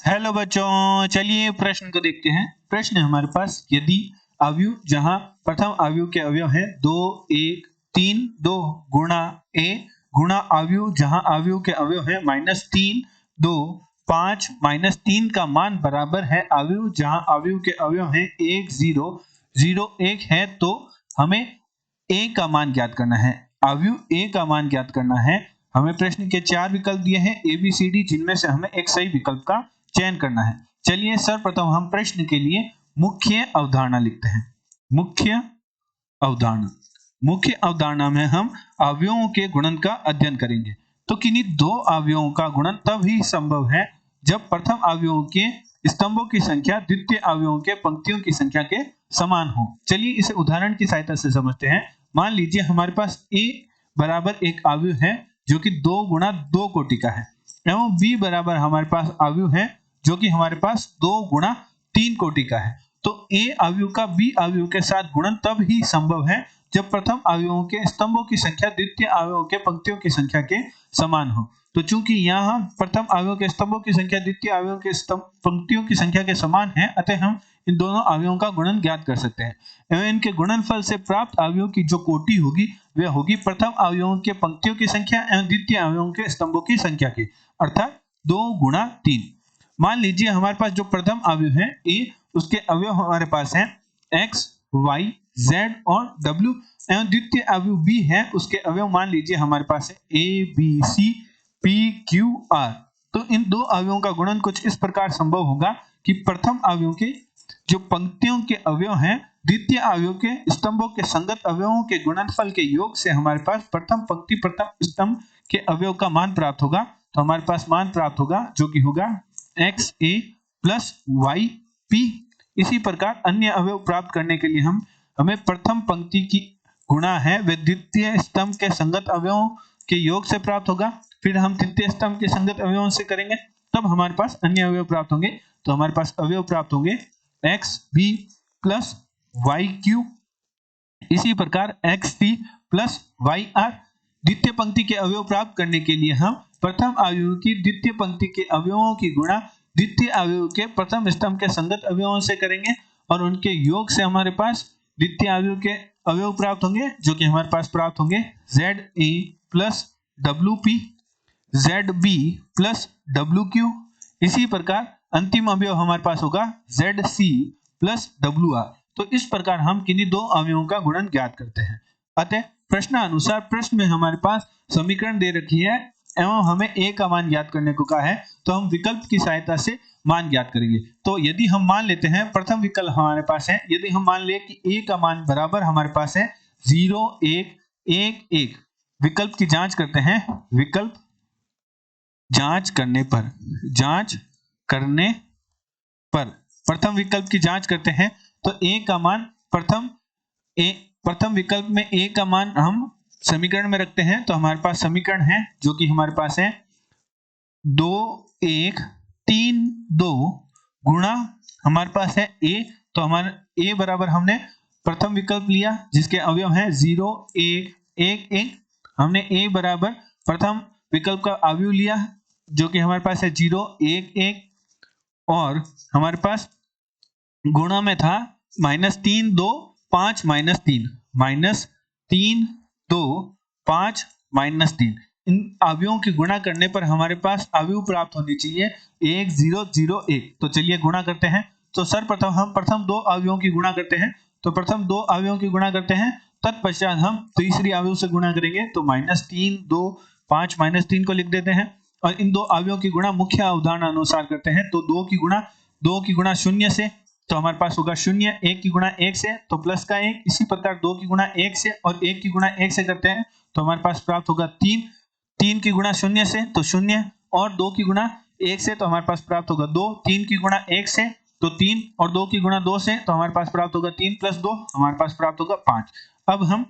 Hello बच्चों, चलिए प्रश्न को देखते हैं। प्रश्न है हमारे पास, यदि अवयव जहां प्रथम अवयव के अवयव हैं 2 1 3 2 गुणा a गुणा अवयव जहां अवयव के अवयव हैं -3 2 5 -3 का मान बराबर है अवयव जहां अवयव के अवयव हैं 1 0 0 1 है, तो हमें a का मान ज्ञात करना है। अवयव a का मान ज्ञात करना है। हमें प्रश्न के 4 विकल्प दिए हैं ए बी सी डी, जिनमें से हमें एक सही विकल्प का चयन करना है। चलिए सर्वप्रथम हम प्रश्न के लिए मुख्य अवधारणा लिखते हैं। मुख्य अवधारणा, मुख्य अवधारणा में हम अवयवों के गुणन का अध्ययन करेंगे। तो किन्हीं दो अवयवों का गुणन तब ही संभव है जब प्रथम अवयवों के स्तंभों की संख्या द्वितीय अवयवों के पंक्तियों की संख्या के समान हो। चलिए इसे उदाहरण की सहायता से समझते हैं। मान लीजिए हमारे पास a बराबर एक अवयव है जो कि 2 गुणा 2 कोटि का है, एवं b बराबर हमारे पास अवयव है जो कि हमारे पास 2 गुणा 3 कोटि का है। तो a अवयव का b अवयव के साथ गुणन तब ही संभव है जब प्रथम अवयवों के स्तंभों की संख्या द्वितीय अवयवों के पंक्तियों की संख्या के समान हो। तो चूंकि यहाँ प्रथम अवयव के स्तंभों की संख्या द्वितीय अवयवों के पंक्तियों की संख्या के समान है, अतः हम इन दोनों अवयवों का गुणन ज्ञात कर सकते हैं। एवं इनके गुणनफल से प्राप्त अवयवों की जो कोटि होगी वह होगी प्रथम अवयवों के पंक्तियों की संख्या एवं द्वितीय अवयवों के स्तंभों की संख्या की, अर्थात 2 गुणा 3। मान लीजिए हमारे पास जो प्रथम अवयव है a, उसके अवयव हमारे पास हैं x, y, z और w, एवं द्वितीय अवयव b है, उसके अवयव मान लीजिए हमारे पास है a, b, c, p, q, r। तो इन दो अवयवों का गुणन कुछ इस प्रकार संभव होगा कि प्रथम अवयव के जो पंक्तियों के अवयव हैं द्वितीय अवयव के स्तंभों के संगत अवयवों के गुणनफल के योग से हमारे पास प्रथम पंक्ति प्रथम स्तंभ के अवयव का मान प्राप्त होगा। तो हमारे पास मान प्राप्त होगा जो कि होगा एक्स ए प्लस वाई पी। इसी प्रकार अन्य अवयव प्राप्त करने के लिए हमें प्रथम पंक्ति की गुणा है वे द्वितीय स्तंभ के संगत अवयवों के योग से प्राप्त होगा। फिर हम तृतीय स्तंभ के संगत अवयवों से करेंगे, तब हमारे पास अन्य अवयव प्राप्त होंगे। तो हमारे पास अवयव प्राप्त होंगे X B plus Y Q, इसी प्रकार X T plus Y R. द्वितीय पंक्ति के अवयव प्राप्त करने के लिए हम प्रथम अवयव की द्वितीय पंक्ति के अवयवों की गुणा द्वितीय अवयव के प्रथम स्तंभ के संगत अवयवों से करेंगे और उनके योग से हमारे पास द्वितीय अवयव के अवयव प्राप्त होंगे जो कि हमारे पास प्राप्त होंगे Z A plus W P, Z B plus W Q. इसी प्रकार अंतिम अवयव हमारे पास होगा Z C plus W R. तो इस प्रकार हम किन्हीं दो अवयवों का गुणन ज्ञात करते हैं। अतः प्रश्नानुसार प्रश्न में हमारे पास समीकरण दे रखी है एवं हमें a का मान ज्ञात करने को कहा है, तो हम विकल्प की सहायता से मान ज्ञात करेंगे। तो यदि हम मान लेते हैं प्रथम विकल्प हमारे पास है, यदि हम मान ले कि a का मान बराबर हमारे पास है 0 1 1 1, विकल्प की जांच करते हैं। विकल्प जांच करने पर प्रथम विकल्प की जांच करते हैं तो a का मान प्रथम विकल्प में a का मान हम समीकरण में रखते हैं। तो हमारे पास समीकरण है जो कि हमारे पास है 2 1 3 2 गुणा हमारे पास है a। तो हमारे a बराबर हमने प्रथम विकल्प लिया जिसके अवयव हैं 0 1 1 1, हमने a बराबर प्रथम विकल्प का अवयव लिया जो कि हमारे पास है 0 1 1, और हमारे पास गुणा में था -3 2 5 -3 -3 2 5 -3। इन अवयवों की गुणा करने पर हमारे पास अवयव प्राप्त होनी चाहिए 1 0 0 1। तो चलिए गुणा करते हैं। तो सर्वप्रथम हम प्रथम दो अवयवों की गुणा करते हैं। तो प्रथम दो अवयवों की गुणा करते हैं, तत्पश्चात हम तीसरी अवयव से गुणा करेंगे। तो -3 2 5 -3 को लिख देते हैं और इन दो अवयवों की गुणा मुख्य अवधारणा अनुसार करते हैं। तो 2 की गुणा 0 से, तो हमारे पास होगा 0, 1 की गुणा 1 से तो प्लस का 1, इसी प्रकार 2 की गुणा 1 से और 1 की गुणा 1 से करते हैं तो हमारे पास प्राप्त होगा 3, 3 की गुणा 0 से तो 0 और 2 की गुणा 1 से तो हमारे पास प्राप्त होगा 2, 3 की गुणा 1 से तो 3 और 2 की गुणा 2 से तो हमारे पास प्राप्त होगा 3 प्लस 2, हमारे पास प्राप्त होगा 5। अब हम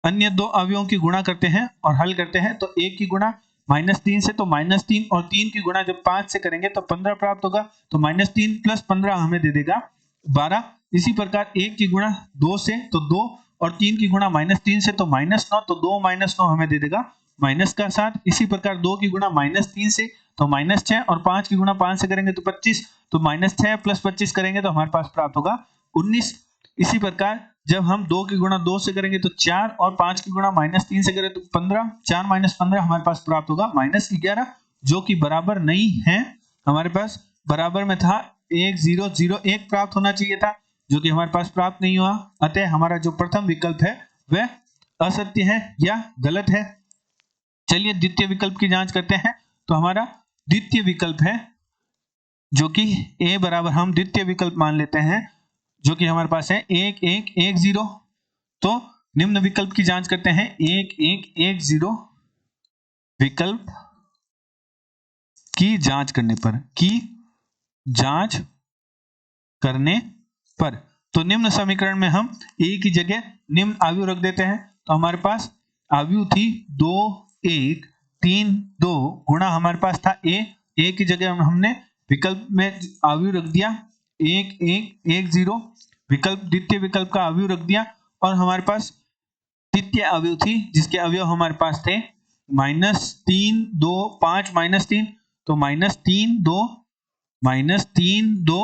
अन्य दो अवयवों की गुणा करते हैं और हल करते हैं। तो 1 की गुणा -3 से तो -3 और 3 की गुणा जब 5 से करेंगे तो 15 प्राप्त होगा। तो -3 प्लस 15 हमें दे देगा 12। इसी प्रकार 1 की गुणा 2 से तो 2 और 3 की गुणा -3 से तो -9, तो 2 -9 हमें दे देगा -7। इसी प्रकार 2 की गुणा -3 से तो -6 और 5 की गुणा 5 से करेंगे तो 25, तो -6 प्लस 25 करेंगे तो हमारे पास प्राप्त होगा 19। इसी प्रकार जब हम 2 की गुणा 2 से करेंगे तो 4 और 5 की गुणा -3 से करें तो 15, 4 - 15 हमारे पास प्राप्त होगा -11, जो कि बराबर नहीं है। हमारे पास बराबर में था 1001 प्राप्त होना चाहिए था, जो कि हमारे पास प्राप्त नहीं हुआ। अतः हमारा जो प्रथम विकल्प है वह असत्य है या गलत है। चलिए द्वितीय विकल्प की जांच करते हैं। तो हमारा द्वितीय विकल्प है जो कि ए बराबर हम द्वितीय विकल्प मान लेते हैं, जो कि हमारे पास है 1110। तो निम्न विकल्प की जांच करते हैं। 1110 विकल्प की जांच करने पर तो निम्न समीकरण में हम ए की जगह निम्न आयु रख देते हैं। तो हमारे पास आयु थी 2 1 3 2 गुणा हमारे पास था ए की जगह हमने विकल्प में आयु रख दिया 1110, विकल्प द्वितीय विकल्प का आयु रख दिया, और हमारे पास तृतीय अवयव थी जिसके अवयव हमारे पास थे -3 2 5 -3, तो -3 2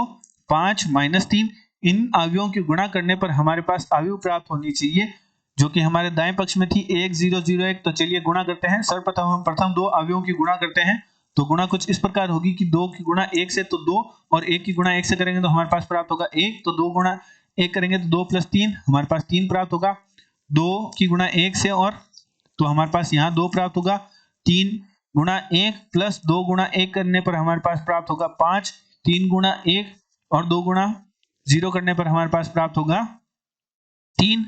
5 -3 इन अवयवों की गुणा करने पर हमारे पास अवयव प्राप्त होनी चाहिए, जो कि हमारे दाएं पक्ष में थी 1001। तो चलिए गुणा करते हैं। सर्वप्रथम हम प्रथम दो अवयवों की गुणा करते हैं। तो गुणा कुछ इस प्रकार होगी कि 2 की गुणा 1 से तो 2, और 1 की गुणा 1 से करेंगे तो हमारे पास प्राप्त होगा 1, तो 2 गुणा 1 करेंगे तो 2 + 3 हमारे पास 3 प्राप्त होगा। 2 की गुणा 1 से और तो हमारे पास यहाँ 2 प्राप्त होगा। 3 गुणा 1 प्लस 2 गुणा 1 करने पर हमारे पास प्राप्त होगा 5। 3 गुणा 1 और 2 गुणा 0 करने पर हमारे पास प्राप्त होगा 3।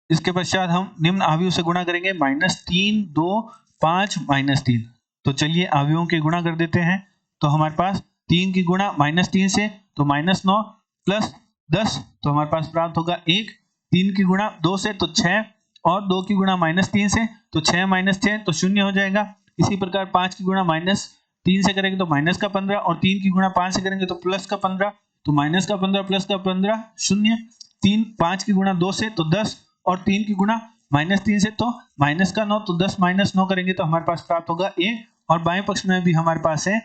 इसके पश्चात हम निम्न अवयव से गुणा करेंगे -3 2 5 -3। तो चलिए अवयवों के गुणा कर देते हैं। तो हमारे पास 3 की गुणा -3 से तो -9 प्लस 10, तो हमारे पास प्राप्त होगा 1। 3 की गुणा 2 से तो 6, और 2 की गुणा -3 से तो 6 - 6 तो 0 हो जाएगा। इसी प्रकार 5 की गुणा -3 से करेंगे तो -15, और 3 की गुणा 5 से करेंगे तो +15, तो -15 +15 0। 3 5 की गुणा 2 से तो 10, और 3 की गुणा -3 से तो -9, तो 10 - 9 करेंगे तो हमारे पास प्राप्त होगा 1। और बाएं पक्ष में भी हमारे पास है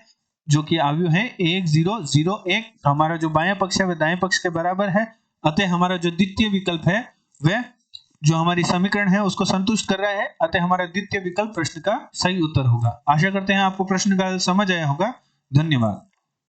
जो कि अवयव है 1001। तो हमारा जो बाएं पक्ष है वह दाएं पक्ष के बराबर है। अतः हमारा जो द्वितीय विकल्प है वह जो हमारी समीकरण है उसको संतुष्ट कर रहा है। अतः हमारा द्वितीय विकल्प प्रश्न का सही उत्तर होगा। आशा करते हैं आपको प्रश्न का समझ आया होगा। धन्यवाद।